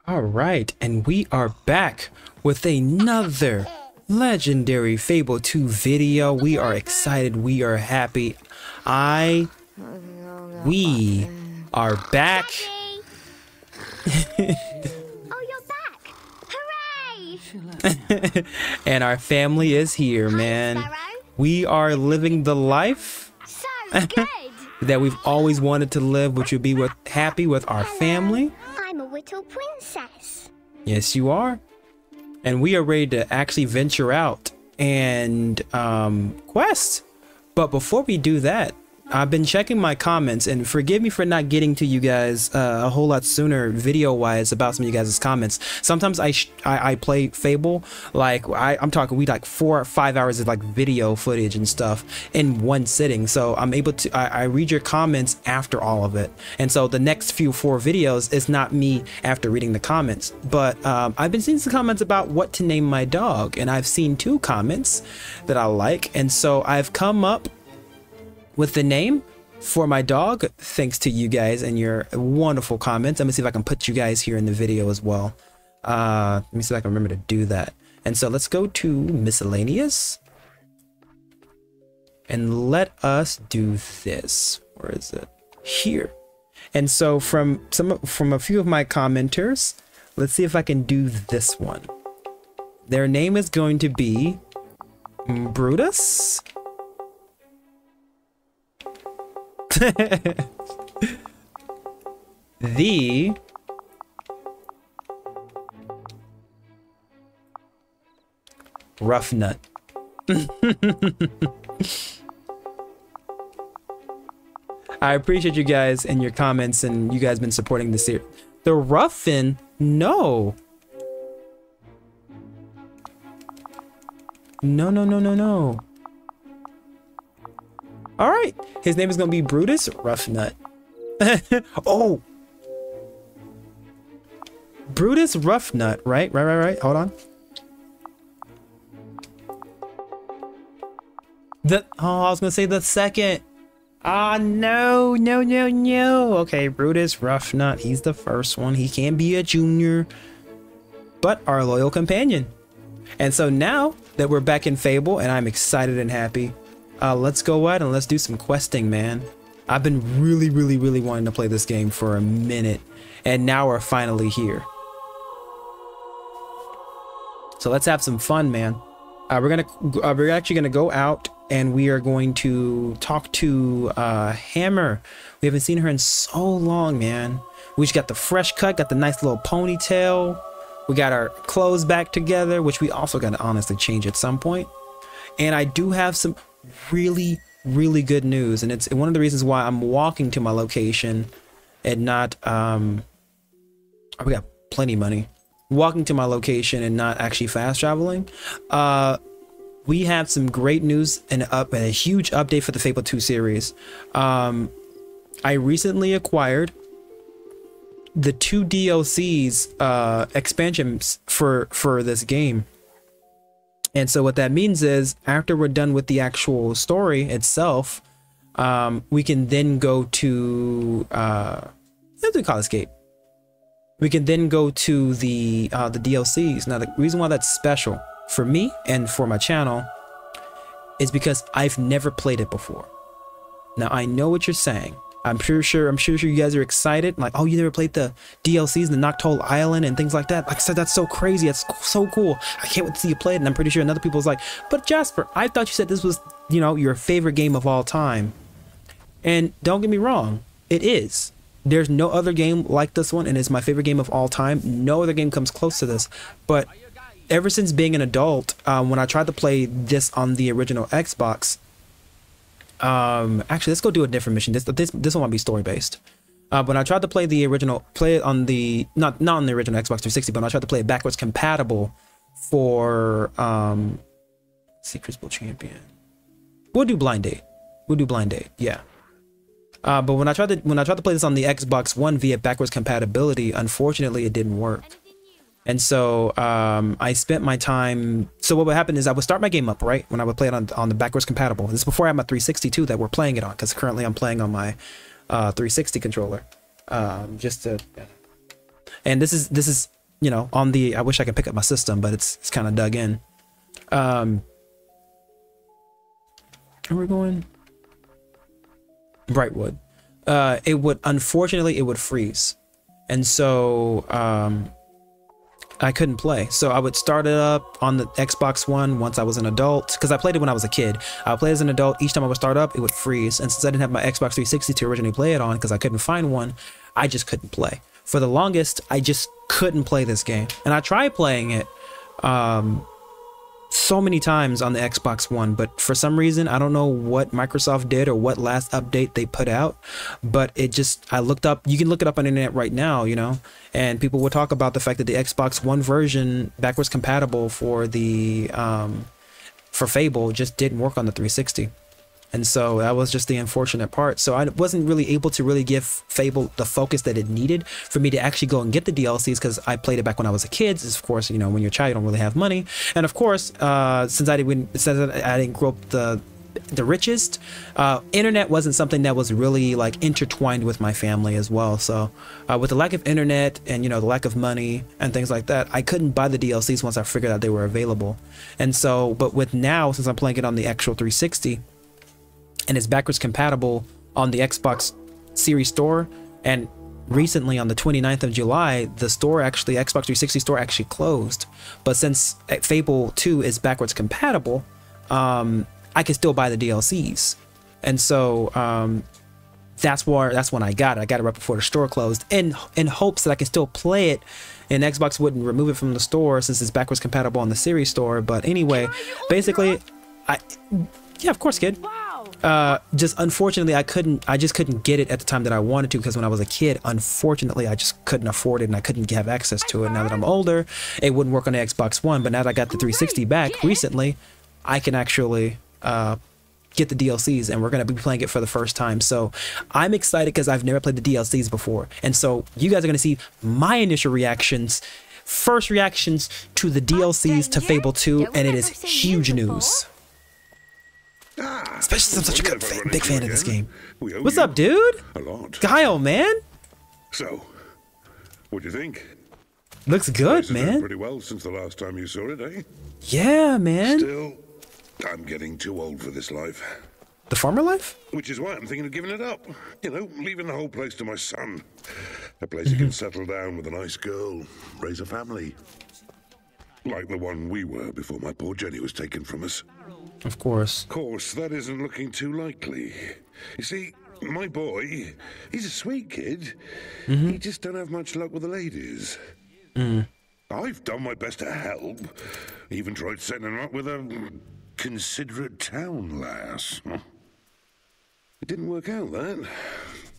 All right, and we are back with another legendary Fable 2 video. We are excited. We are happy. We are back. Oh, you're back! Hooray! And our family is here, man. Sparrow. We are living the life So good! that we've always wanted to live, which would be happy with our family. I'm a little princess. Yes, you are. And we are ready to actually venture out and quest. But before we do that, I've been checking my comments, and forgive me for not getting to you guys a whole lot sooner video-wise about some of you guys' comments. Sometimes I play Fable, like I'm talking, we like 4 or 5 hours of like video footage and stuff in one sitting. So I'm able to, I read your comments after all of it. And so the next few 4 videos is not me after reading the comments. But I've been seeing some comments about what to name my dog, and I've seen 2 comments that I like. And so I've come up with the name for my dog, thanks to you guys and your wonderful comments. Let me see if I can put you guys here in the video as well. Let me see if I can remember to do that. And so let's go to miscellaneous and let us do this. Where is it? Here. And so from a few of my commenters, let's see if I can do this one. Their name is going to be Brutus. The rough nut. I appreciate you guys and your comments, and you guys been supporting the series. The Ruffin? No. No. All right, his name is gonna be Brutus Roughnut. Oh, Brutus Roughnut, right? Hold on. I was gonna say the second. Ah, no. Okay, Brutus Roughnut. He's the first one. He can be a junior, but our loyal companion. And so now that we're back in Fable, and I'm excited and happy. Let's go out and let's do some questing, man. I've been really wanting to play this game for a minute, and now we're finally here. So let's have some fun, man. We're actually gonna go out, and we are going to talk to Hammer. We haven't seen her in so long, man. We just got the fresh cut, got the nice little ponytail. We got our clothes back together, which we also gotta honestly change at some point. And I do have some really good news, and it's one of the reasons why I'm walking to my location and not we got plenty of money, walking to my location and not actually fast traveling. We have some great news and a huge update for the Fable 2 series. I recently acquired the 2 DLCs expansions for this game. And so what that means is, after we're done with the actual story itself, we can then go to what do we call escape? We can then go to the DLCs. Now, the reason why that's special for me and for my channel is because I've never played it before. Now, I know what you're saying. I'm sure you guys are excited. Like, oh, you never played the DLCs, the Noctowl Island and things like that. Like I said, that's so crazy. That's so cool. I can't wait to see you play it. And I'm pretty sure another people's like, but Jasper, I thought you said this was, you know, your favorite game of all time. And don't get me wrong, it is. There's no other game like this one, and it's my favorite game of all time. No other game comes close to this. But ever since being an adult, when I tried to play this on the original Xbox, actually, let's go do a different mission. This one might be story based. When I tried to play it on the not on the original Xbox 360, but when I tried to play it backwards compatible for Secret Bull Champion. We'll do Blind Date. Yeah. But when I tried to play this on the Xbox One via backwards compatibility, unfortunately, it didn't work. And so I spent my time. So what would happen is I would start my game up, right, when I would play it on the backwards compatible. This is before I had my 360 too that we're playing it on, because currently I'm playing on my 360 controller. And this is you know, on the, I wish I could pick up my system, but it's kind of dug in. Where are we going? Brightwood. It would, unfortunately, it would freeze. And so, I couldn't play. So I would start it up on the Xbox One once I was an adult, because I played it when I was a kid. I would play as an adult. Each time I would start up, it would freeze. And since I didn't have my Xbox 360 to originally play it on, because I couldn't find one, I just couldn't play. For the longest, I just couldn't play this game. And I tried playing it so many times on the Xbox One, but for some reason, I don't know what Microsoft did or what last update they put out, but it just, I looked up, you can look it up on the internet right now, you know, and people will talk about the fact that the Xbox One version, backwards compatible for the, for Fable, just didn't work on the 360. And so that was just the unfortunate part. So I wasn't really able to really give Fable the focus that it needed for me to actually go and get the DLCs, because I played it back when I was a kid. Of course, you know, when you're a child, you don't really have money. And of course, since I didn't grow up the richest, internet wasn't something that was really like intertwined with my family as well. So with the lack of internet and, you know, the lack of money and things like that, I couldn't buy the DLCs once I figured out they were available. And so, but with now, since I'm playing it on the actual 360, and it's backwards compatible on the Xbox Series store, and recently on the 29th of July, the store actually, Xbox 360 store actually closed. But since Fable 2 is backwards compatible, I can still buy the DLCs. And so that's when I got it right before the store closed, in hopes that I can still play it, and Xbox wouldn't remove it from the store since it's backwards compatible on the Series store. But anyway, basically, yeah, of course, kid. Just unfortunately, I just couldn't get it at the time that I wanted to, because when I was a kid, unfortunately, I just couldn't afford it and I couldn't have access to it. Now that I'm older, it wouldn't work on the Xbox One, but now that I got the 360 back recently, I can actually get the DLCs, and we're going to be playing it for the first time. So I'm excited because I've never played the DLCs before. And so you guys are going to see my initial reactions, first reactions to the DLCs to Fable 2, and it is huge news. Especially since I'm such a big fan of this game. What's up, dude? A lot. Kyle, man. So, what do you think? Looks good, man. Pretty well since the last time you saw it, eh? Yeah, man. Still, I'm getting too old for this life. The farmer life? Which is why I'm thinking of giving it up. You know, leaving the whole place to my son. A place he can settle down with a nice girl, raise a family. Like the one we were before my poor Jenny was taken from us. Of course. Of course, that isn't looking too likely. You see, my boy, he's a sweet kid. He just don't have much luck with the ladies. I've done my best to help. Even tried setting him up with a considerate town lass. It didn't work out, that.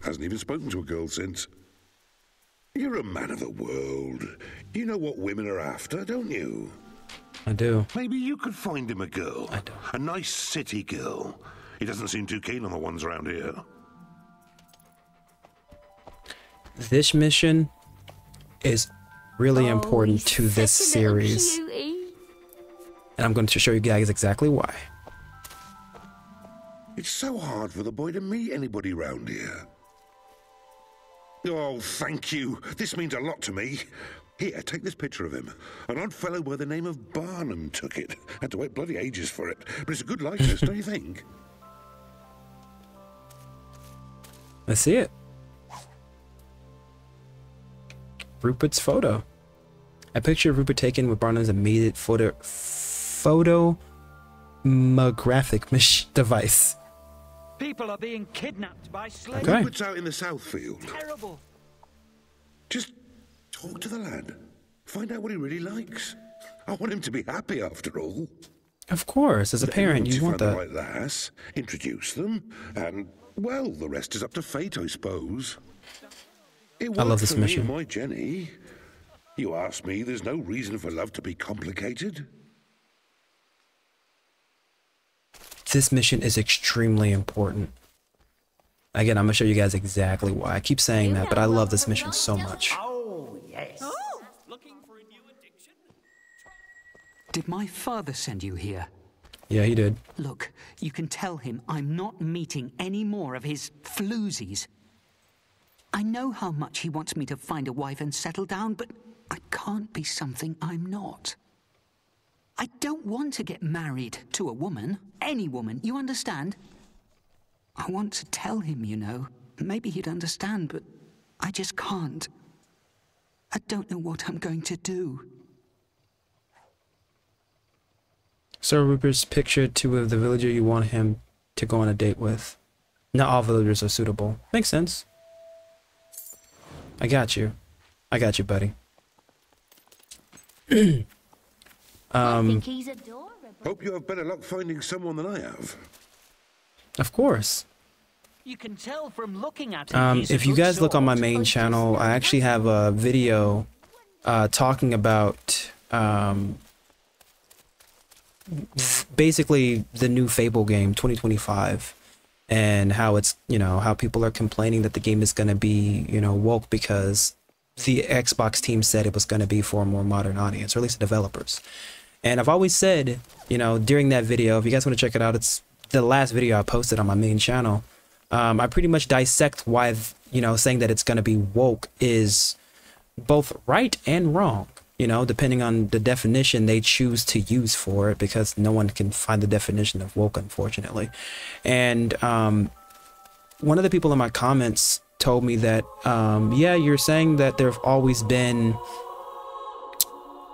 Hasn't even spoken to a girl since. You're a man of the world. You know what women are after, don't you? I do. Maybe you could find him a girl. I do. A nice city girl. He doesn't seem too keen on the ones around here. This mission is really important to this series. And I'm going to show you guys exactly why. It's so hard for the boy to meet anybody round here. Oh, thank you. This means a lot to me. Here, take this picture of him. An odd fellow by the name of Barnum took it. Had to wait bloody ages for it. But it's a good likeness, don't you think? Let's see it. Rupert's photo. A picture of Rupert taken with Barnum's immediate photomographic device. People are being kidnapped by slaves. Okay. Rupert's out in the Southfield. Terrible. Just talk to the lad. Find out what he really likes. I want him to be happy after all. Of course, as a parent, you want that. Right, lass, introduce them, and, well, the rest is up to fate, I suppose. I love this mission. Me and my Jenny. You ask me, there's no reason for love to be complicated. This mission is extremely important. Again, I'm gonna show you guys exactly why. I keep saying that, but I love this mission so much. Oh, yes. Looking for a new addiction? Did my father send you here? Yeah, he did. Look, you can tell him I'm not meeting any more of his floozies. I know how much he wants me to find a wife and settle down, but I can't be something I'm not. I don't want to get married to a woman. Any woman, you understand? I want to tell him, you know. Maybe he'd understand, but I just can't. I don't know what I'm going to do. Sir Rupert's picture two of the villager you want him to go on a date with. Not all villagers are suitable. Makes sense. I got you. I got you, buddy. I think he's adorable. Hope you have better luck finding someone than I have. Of course. You can tell from looking at him. If you guys look on my main channel, I actually have a video talking about basically the new Fable game 2025 and how it's, you know, how people are complaining that the game is going to be, you know, woke because the Xbox team said it was going to be for a more modern audience, or at least the developers. And I've always said, you know, during that video, if you guys want to check it out, it's the last video I posted on my main channel. I pretty much dissect why, you know, saying that it's going to be woke is both right and wrong, you know, depending on the definition they choose to use for it, because no one can find the definition of woke, unfortunately. And one of the people in my comments told me that, yeah, you're saying that there have always been,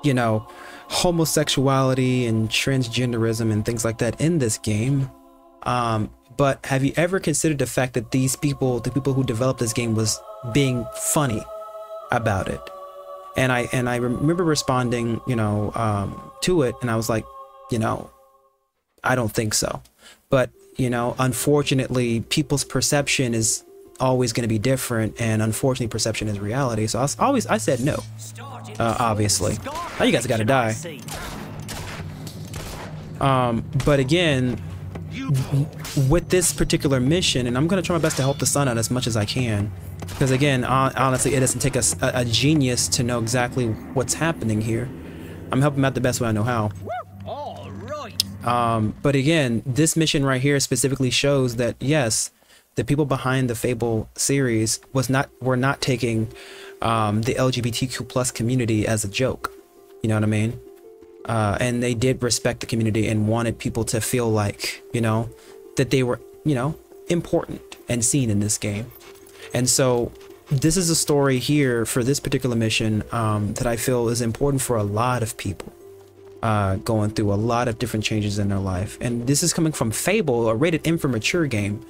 you know, homosexuality and transgenderism and things like that in this game. But have you ever considered the fact that these people, the people who developed this game, was being funny about it? And I remember responding, you know, to it, and I was like, you know, I don't think so. But, you know, unfortunately, people's perception is always going to be different, and unfortunately, perception is reality. So I said no, obviously. Now you guys gotta die. But again, with this particular mission, and I'm gonna try my best to help the son out as much as I can, because again, honestly, it doesn't take a genius to know exactly what's happening here. I'm helping him out the best way I know how. All right. But again, this mission right here specifically shows that yes, the people behind the Fable series were not taking the LGBTQ plus community as a joke. You know what I mean? And they did respect the community and wanted people to feel like, you know, that they were, you know, important and seen in this game. And so this is a story here for this particular mission that I feel is important for a lot of people going through a lot of different changes in their life. And this is coming from Fable, a rated M for mature game,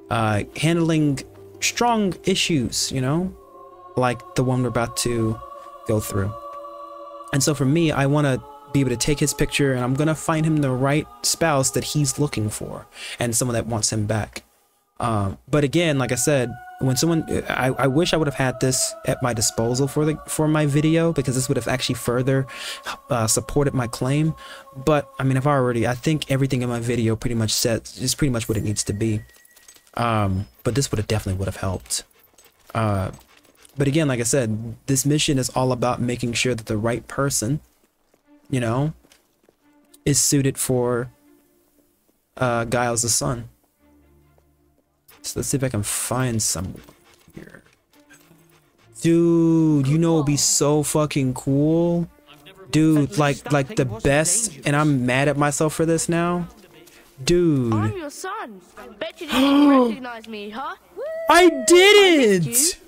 handling strong issues, you know, like the one we're about to go through. And so for me, I want to be able to take his picture, and I'm gonna find him the right spouse that he's looking for, and someone that wants him back. But again, like I said, when someone, I wish I would have had this at my disposal for my video, because this would have actually further supported my claim. But I mean, I think everything in my video pretty much says is pretty much what it needs to be. But this definitely would have helped. But again, like I said, this mission is all about making sure that the right person, you know, is suited for Giles' son. So let's see if I can find someone here. Dude, you know, it'd be so fucking cool. Dude, like the best, and I'm mad at myself for this now. Dude. I'm your son. Bet you didn't recognize me, huh? I didn't! I missed you.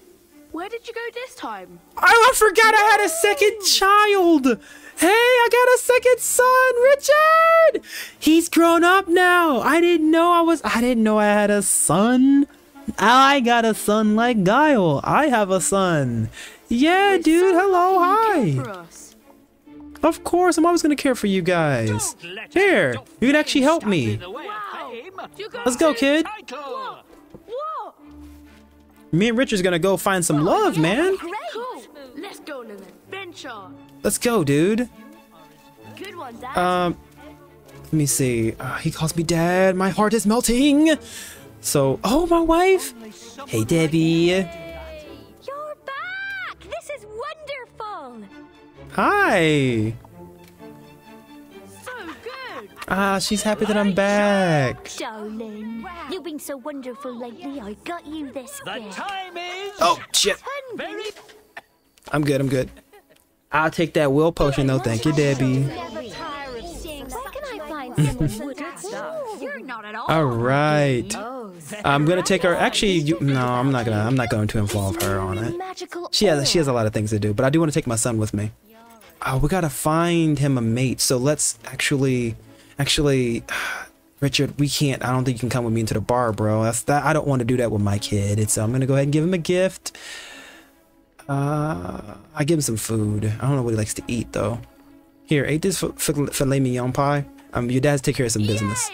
Where did you go this time? I forgot I had a second child! Hey, I got a second son, Richard! He's grown up now. I didn't know I had a son. I got a son like Guile. I have a son. Yeah, dude, hello, hi. Of course, I'm always gonna care for you guys. Here, you can actually help me. Let's go, kid. What? Me and Richard's gonna go find some love, man. Cool. Let's go on an adventure. Let's go, dude. Good one, Dad. Let me see. He calls me dad. My heart is melting. So, oh, my wife. Hey, Debbie. You're back! This is wonderful! Hi. So good. She's happy that I'm back. Darling, you've been so wonderful lately. I got you this The gift. time is Oh, shit. very. I'm good. I'll take that will potion though. Thank you, Debbie. All right. I'm gonna take her. Actually, no, I'm not going to involve her on it. She has a lot of things to do, but I do want to take my son with me. Oh, we gotta find him a mate. So let's actually, Richard, we can't. I don't think you can come with me into the bar, bro. I don't want to do that with my kid. I'm gonna go ahead and give him a gift. I give him some food. I don't know what he likes to eat though. Here, ate this filet mignon pie. Your dad's take care of some business.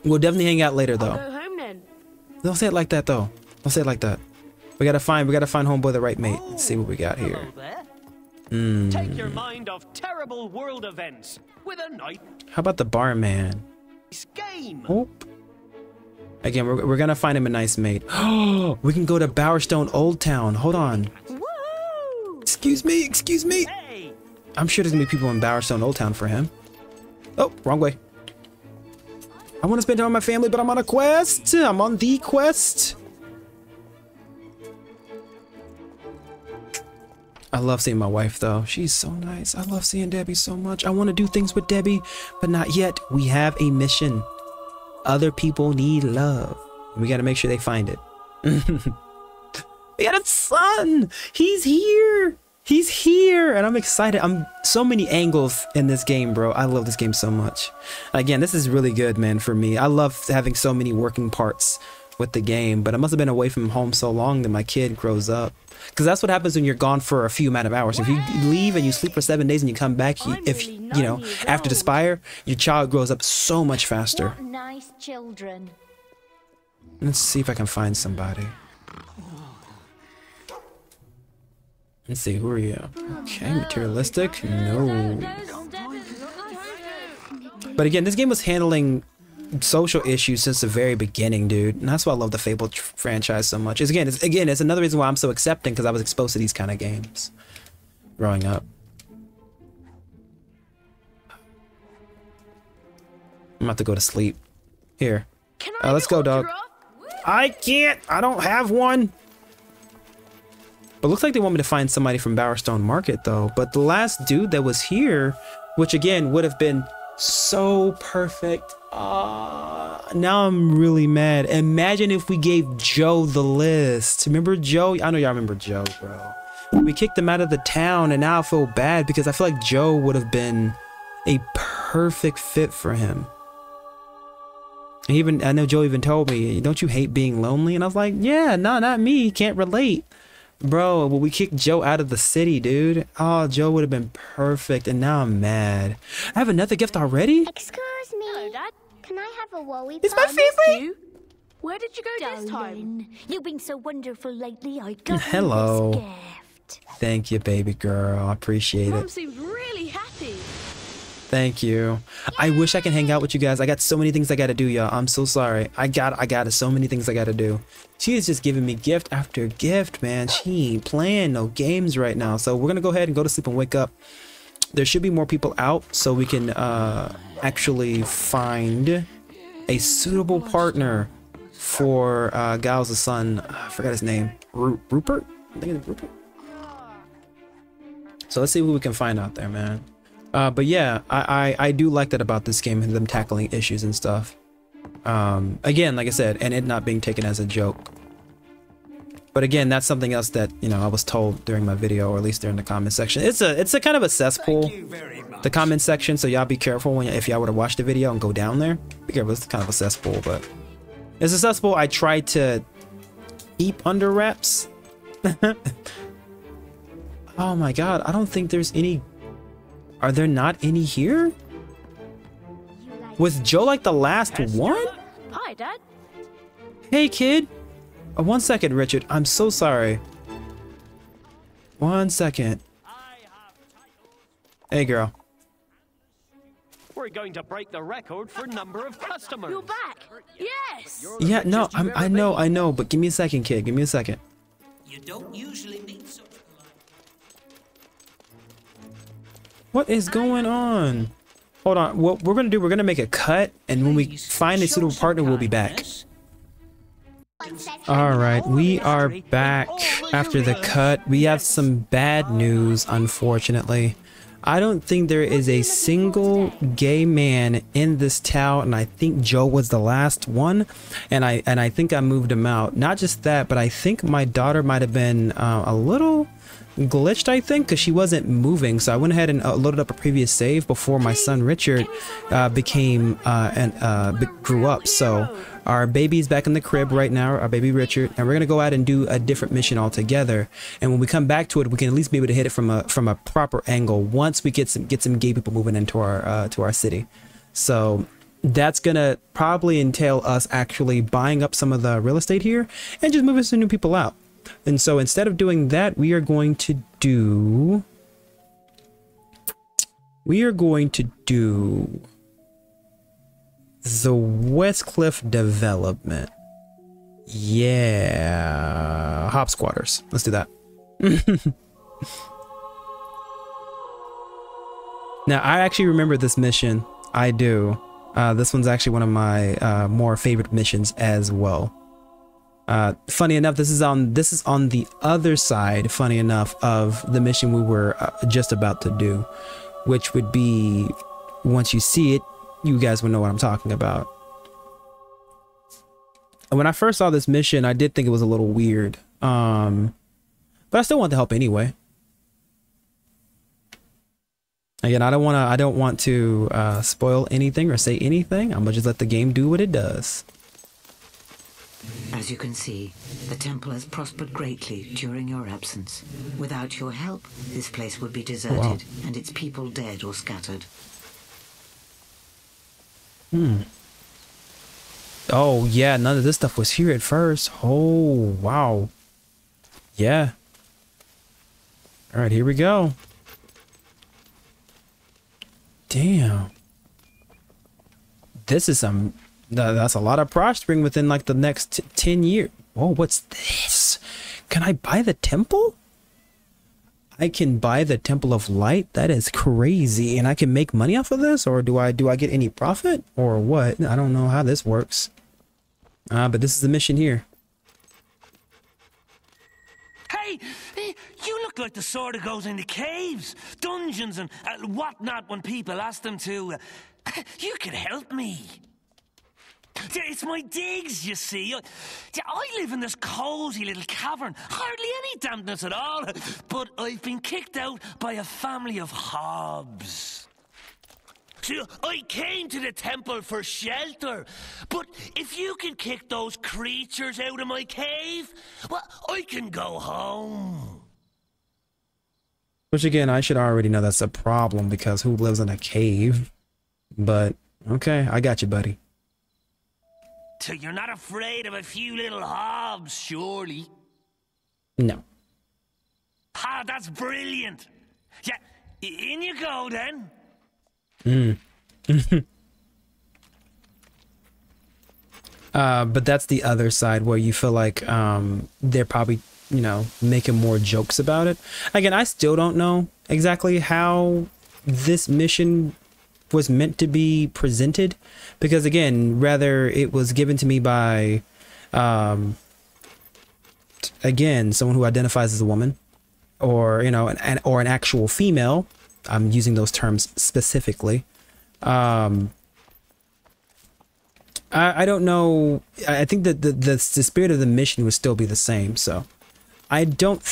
We'll definitely hang out later though. I'll go home then. Don't say it like that though. Don't say it like that. We gotta find homeboy the right mate. Let's see what we got here. Take your mind off terrible world events with a nice How about the barman? game. Oh. Again, we're gonna find him a nice mate. Oh, we can go to Bowerstone Old Town. Hold on. Woo! Excuse me. Hey, I'm sure there's gonna be people in Bowerstone Old Town for him. Oh, wrong way. I want to spend time with my family, but I'm on a quest. I'm on the quest. I love seeing my wife though. She's so nice. I love seeing Debbie so much. I want to do things with Debbie, but not yet. We have a mission. Other people need love. We got to make sure they find it. We got a son. He's here. He's here. And I'm excited. I'm so many angles in this game, bro. I love this game so much. Again, this is really good, man, for me. I love having so many working parts with the game, but I must have been away from home so long that my kid grows up. Because that's what happens when you're gone for a few amount of hours. If you leave and you sleep for 7 days and you come back, after the spire, your child grows up so much faster. What nice children. Let's see if I can find somebody. Let's see, who are you? Okay, materialistic? No. But again, this game was handling social issues since the very beginning, dude. And that's why I love the Fable franchise so much. It's another reason why I'm so accepting, because I was exposed to these kind of games growing up. I'm about to go to sleep. Here. Let's go, dog. I can't. I don't have one. But looks like they want me to find somebody from Bowerstone Market, though. But the last dude that was here, which again would have been so perfect. Now I'm really mad. Imagine if we gave Joe the list. Remember Joe? I know y'all remember Joe, bro. We kicked him out of the town, and now I feel bad because I feel like Joe would have been a perfect fit for him. And I know Joe even told me, "Don't you hate being lonely?" And I was like, "Yeah, no, not me. Can't relate." Bro, well, we kicked Joe out of the city, dude. Oh, Joe would have been perfect, and now I'm mad. I have another gift already? Excuse me. Hello, Dad. Can I have a wowie? It's my favorite! You? Where did you go this time? Darling, you've been so wonderful lately. I got Hello. you this gift. Thank you, baby girl. I appreciate Mum it. seems really happy. Thank you. I wish I can hang out with you guys. I got so many things I gotta do, y'all. I'm so sorry. I got so many things I gotta do. She is just giving me gift after gift, man. She ain't playing no games right now. So we're gonna go ahead and go to sleep and wake up. There should be more people out so we can actually find a suitable partner for Giles' son. I forgot his name. Rupert? I think it's Rupert. So let's see what we can find out there, man. But yeah, I do like that about this game and them tackling issues and stuff. Again, like I said, and it not being taken as a joke. But again, that's something else that, I was told during my video, or at least during the comment section. It's a kind of a cesspool, the comment section, so y'all be careful if y'all were to watch the video and go down there. Be careful, it's kind of a cesspool, but it's a cesspool I try to keep under wraps. Oh my god, I don't think there's any. Are there not any here? Was Joe like the last one? Hi, Dad. Hey, kid. 1 second, Richard. I'm so sorry. 1 second. Hey, girl. We're going to break the record for number of customers. You're back. Yes. Yeah, no, I know, but give me a second, kid. Give me a second. You don't usually meet such. What is going on? Hold on. What we're gonna do, we're gonna make a cut, and when we find a suitable partner, we'll be back. All right, we are back. After the cut, we have some bad news, unfortunately. I don't think there is a single gay man in this town, and I think Joe was the last one, and I think I moved him out. Not just that, but I think my daughter might have been a little glitched, I think, because she wasn't moving. So I went ahead and loaded up a previous save before my son Richard grew up. So our baby's back in the crib right now, our baby Richard, and we're gonna go out and do a different mission altogether. And when we come back to it, we can at least be able to hit it from a proper angle once we get some gay people moving into our city. So that's gonna probably entail us actually buying up some of the real estate here and just moving some new people out. And so instead of doing that, we are going to do the Westcliff development. Yeah, hop squatters. Let's do that. Now, I actually remember this mission. I do. This one's actually one of my more favorite missions as well. Funny enough, this is on the other side, funny enough, of the mission we were just about to do, which would be, once you see it, you guys will know what I'm talking about. And when I first saw this mission, I did think it was a little weird, but I still want to help anyway. Again, I don't want to spoil anything or say anything. I'm gonna just let the game do what it does. As you can see, the temple has prospered greatly during your absence. Without your help, this place would be deserted and its people dead or scattered. Oh yeah, none of this stuff was here at first. Oh wow. Yeah. All right, here we go. Damn. This is some... That's a lot of prospering within like the next 10 years. Whoa, what's this? Can I buy the temple? I can buy the Temple of Light? That is crazy. And I can make money off of this? Or do I get any profit? Or what? I don't know how this works. But this is the mission here. Hey, you look like the sort of goes into caves, dungeons and whatnot when people ask them to. You could help me. It's my digs, you see. I live in this cozy little cavern. Hardly any dampness at all. But I've been kicked out by a family of hobs. See, I came to the temple for shelter. But if you can kick those creatures out of my cave, well, I can go home. Which again, I should already know that's a problem because who lives in a cave? But okay, I got you, buddy. So you're not afraid of a few little hobs, surely? No. Ah, that's brilliant. Yeah, in you go then. But that's the other side where you feel like they're probably, you know, making more jokes about it. Again, I still don't know exactly how this mission was meant to be presented, because again, rather it was given to me by again, someone who identifies as a woman, or you know, an actual female. I'm using those terms specifically. I don't know. I think that the spirit of the mission would still be the same. So I don't.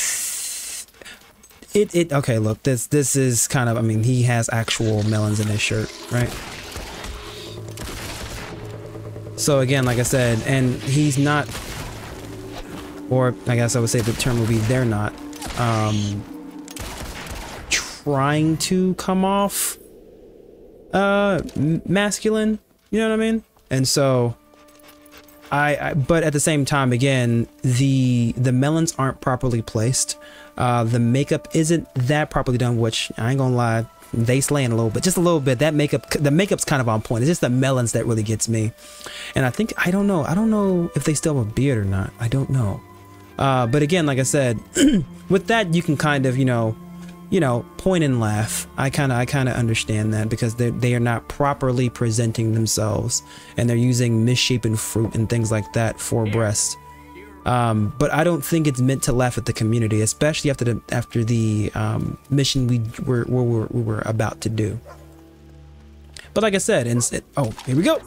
Okay, look, this is kind of, I mean, he has actual melons in his shirt, right? So again, like I said, and he's not, or I guess I would say the term would be they're not trying to come off masculine, you know what I mean? And so but at the same time, again, the melons aren't properly placed. The makeup isn't that properly done, which I ain't gonna lie, they slaying a little bit, just a little bit. That makeup, the makeup's kind of on point. It's just the melons that really gets me. And I think, I don't know if they still have a beard or not. I don't know. But again, like I said, with that, you can kind of, you know, point and laugh. I kind of understand that, because they are not properly presenting themselves, and they're using misshapen fruit and things like that for breast. But I don't think it's meant to laugh at the community, especially after the mission we were about to do. But like I said, oh, here we go.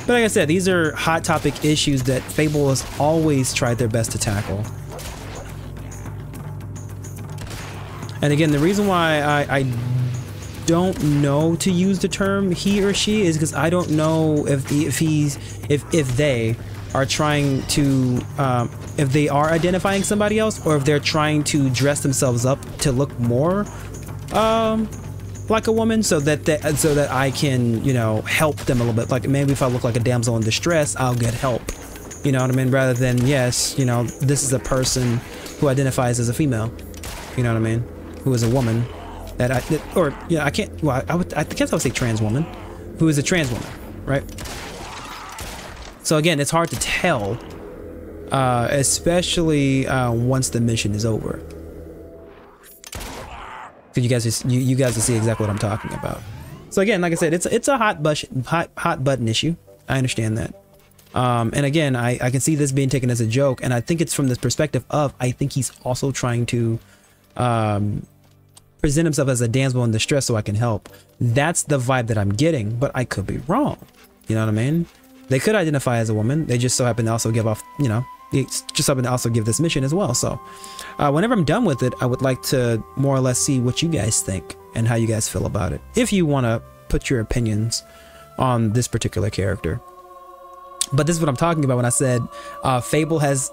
But like I said, these are hot topic issues that Fable has always tried their best to tackle. And again, the reason why I don't know to use the term he or she is because I don't know if they are trying to if they are identifying somebody else, or if they're trying to dress themselves up to look more like a woman, so that I can, you know, help them a little bit. Like maybe if I look like a damsel in distress, I'll get help. You know what I mean? Rather than, yes, you know, this is a person who identifies as a female. You know what I mean? Who is a woman I can't. Well, I guess I would say trans woman, who is a trans woman, right? So again, it's hard to tell, especially once the mission is over. Cause you guys will see exactly what I'm talking about. So again, like I said, it's a hot button issue. I understand that. And again, I can see this being taken as a joke, and I think it's from this perspective of, I think he's also trying to present himself as a damsel in distress so I can help. That's the vibe that I'm getting, but I could be wrong. You know what I mean? They could identify as a woman. They just so happen to also give off, you know, just happen to also give this mission as well. So whenever I'm done with it, I would like to more or less see what you guys think and how you guys feel about it, if you want to put your opinions on this particular character. But this is what I'm talking about when I said Fable has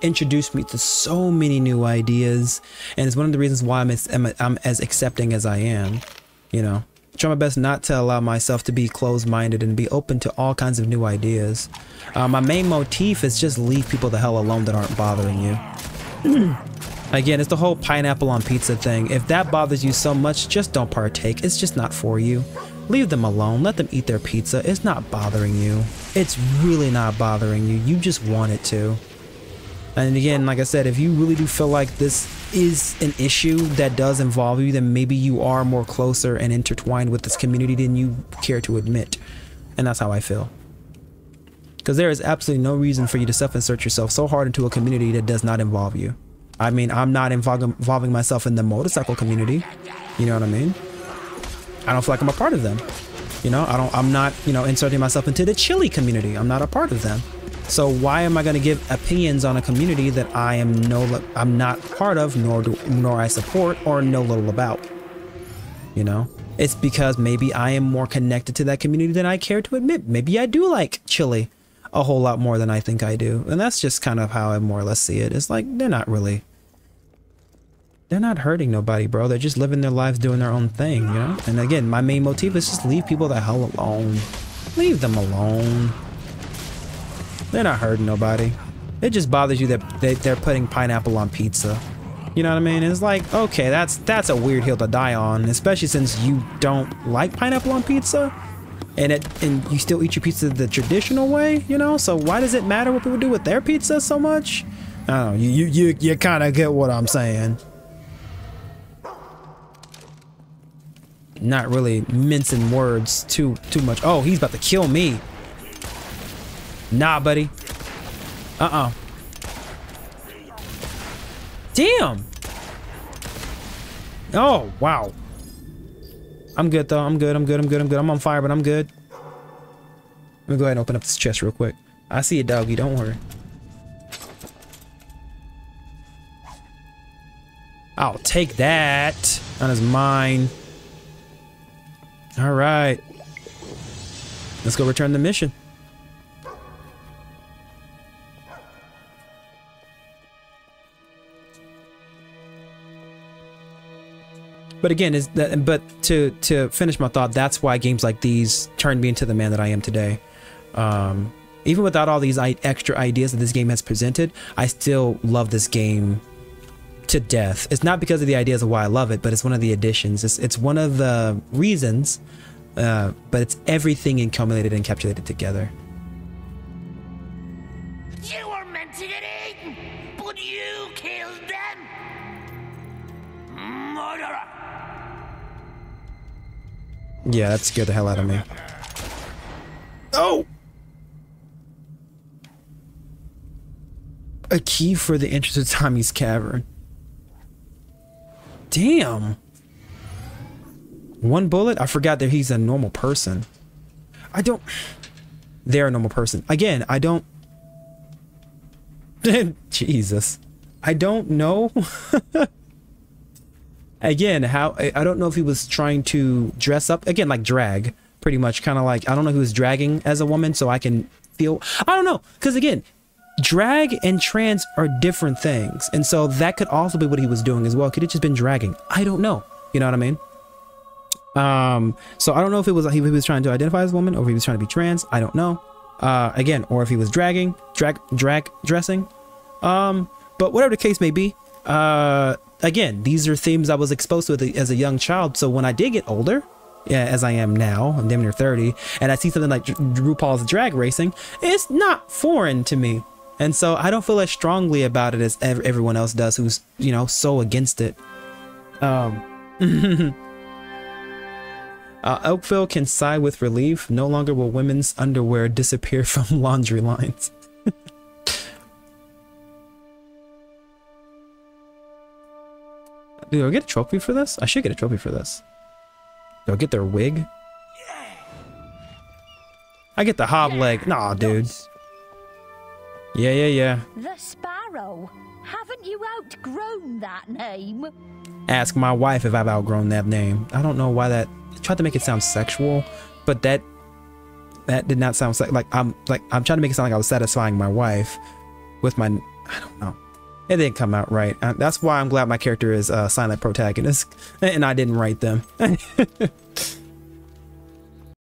introduced me to so many new ideas, and it's one of the reasons why I'm as accepting as I am. You know, try my best not to allow myself to be closed-minded and be open to all kinds of new ideas. My main motif is just leave people the hell alone that aren't bothering you. Again, it's the whole pineapple on pizza thing. If that bothers you so much, just don't partake. It's just not for you. Leave them alone. Let them eat their pizza. It's not bothering you. It's really not bothering you. You just want it to. And again, like I said, if you really do feel like this is an issue that does involve you, then maybe you are more closer and intertwined with this community than you care to admit. And that's how I feel. Because there is absolutely no reason for you to self-insert yourself so hard into a community that does not involve you. I mean, I'm not involving myself in the motorcycle community. You know what I mean? I don't feel like I'm a part of them. You know, I'm not, you know, inserting myself into the chili community. I'm not a part of them. So why am I going to give opinions on a community that I'm not part of, nor I support or know little about? You know, it's because maybe I am more connected to that community than I care to admit. Maybe I do like chili a whole lot more than I think I do. And that's just kind of how I more or less see it. It's like, they're not hurting nobody, bro. They're just living their lives doing their own thing, you know? And again, my main motive is just leave people the hell alone. Leave them alone. They're not hurting nobody. It just bothers you that they're putting pineapple on pizza. You know what I mean? It's like, okay, that's a weird hill to die on, especially since you don't like pineapple on pizza, and you still eat your pizza the traditional way, you know? So why does it matter what people do with their pizza so much? I don't know. You kind of get what I'm saying. Not really mincing words too much. Oh, he's about to kill me. Nah, buddy. Damn. Oh, wow. I'm good, though. I'm good. I'm on fire, but I'm good. Let me go ahead and open up this chest real quick. I see a doggy. Don't worry. I'll take that. That is mine. All right. Let's go return the mission. But again, to finish my thought, that's why games like these turned me into the man that I am today. Even without all these extra ideas that this game has presented, I still love this game to death. It's not because of the ideas of why I love it, but it's one of the additions. It's one of the reasons, but it's everything accumulated and encapsulated together. You were meant to get eaten, but you killed them. Murderer. Yeah, that scared the hell out of me. Oh! A key for the entrance to Tommy's cavern. Damn. One bullet? I forgot that he's a normal person. I don't... They're a normal person. Again, I don't... Jesus. I don't know. Again, how... I don't know if he was trying to dress up. Again, like drag. Pretty much. Kind of like... I don't know if he was dragging as a woman so I can feel... I don't know. Because again... Drag and trans are different things. And so that could also be what he was doing as well. Could have just been dragging. I don't know. You know what I mean? So I don't know if it was he was trying to identify as a woman or if he was trying to be trans. I don't know. Again, or if he was drag dressing. But whatever the case may be, again, these are themes I was exposed to as a young child. So when I did get older, yeah, as I am now, I'm damn near 30, and I see something like RuPaul's drag racing, it's not foreign to me. And so I don't feel as strongly about it as everyone else does who's, you know, so against it. Oakville can sigh with relief. No longer will women's underwear disappear from laundry lines. Dude, do I get a trophy for this? I should get a trophy for this. Do I get their wig? I get the hob leg. Nah, dude. Yeah. The Sparrow. Haven't you outgrown that name? Ask my wife if I've outgrown that name. I don't know why that tried to make it sound sexual, but that did not sound like I'm trying to make it sound like I was satisfying my wife with my, I don't know. It didn't come out right. That's why I'm glad my character is a silent protagonist and I didn't write them.